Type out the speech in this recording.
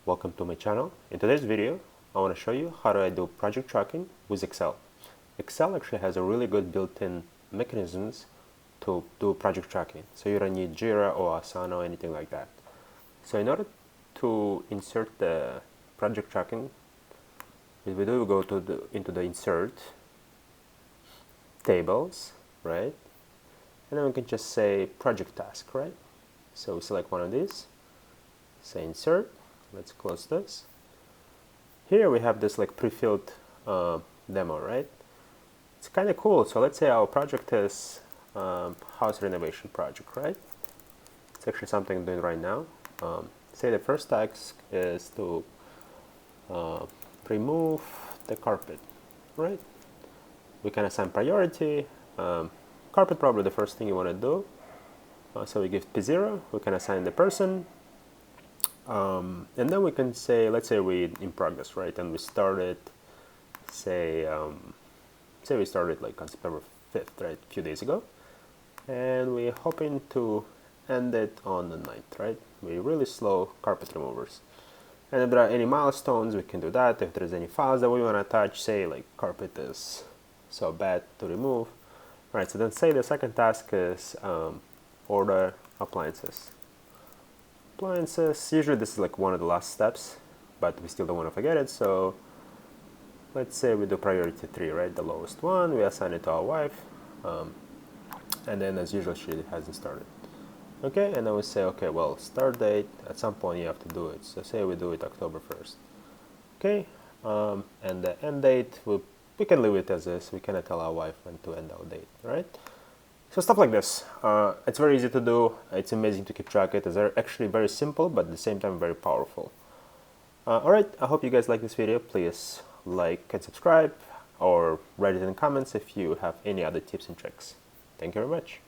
welcome to my channel. In today's video, I want to show you how I do project tracking with Excel. Excel actually has a really good built-in mechanisms to do project tracking. So you don't need Jira or Asana or anything like that. So in order to insert the project tracking, what we do, we go to into the insert tables, right? And then we can just say project task, right? So we select one of these, say insert. Let's close this. Here we have this like pre-filled demo, right? It's kind of cool. So let's say our project is house renovation project, right? It's actually something I'm doing right now. Say the first task is to remove the carpet, right? We can assign priority. Carpet probably the first thing you want to do. So we give P0. We can assign the person. And then we can say, let's say we in progress, right? And we started, say we started like on September 5th, right? A few days ago. And we're hoping to end it on the 9th, right? We're really slow carpet removers. And if there are any milestones, we can do that. If there's any files that we want to touch, say like carpet is so bad to remove. All right, so then say the second task is order appliances. Usually this is like one of the last steps, but we still don't want to forget it. So let's say we do priority 3, right? The lowest one, we assign it to our wife. And then as usual, she hasn't started. Okay, and then we say, okay, well, start date, at some point you have to do it. So say we do it October 1st. Okay, and the end date, we can leave it as is. We cannot tell our wife when to end our date, right? So stuff like this. It's very easy to do. It's amazing to keep track of it. It's actually very simple, but at the same time very powerful. Alright, I hope you guys like this video. Please like and subscribe, or write it in the comments if you have any other tips and tricks. Thank you very much.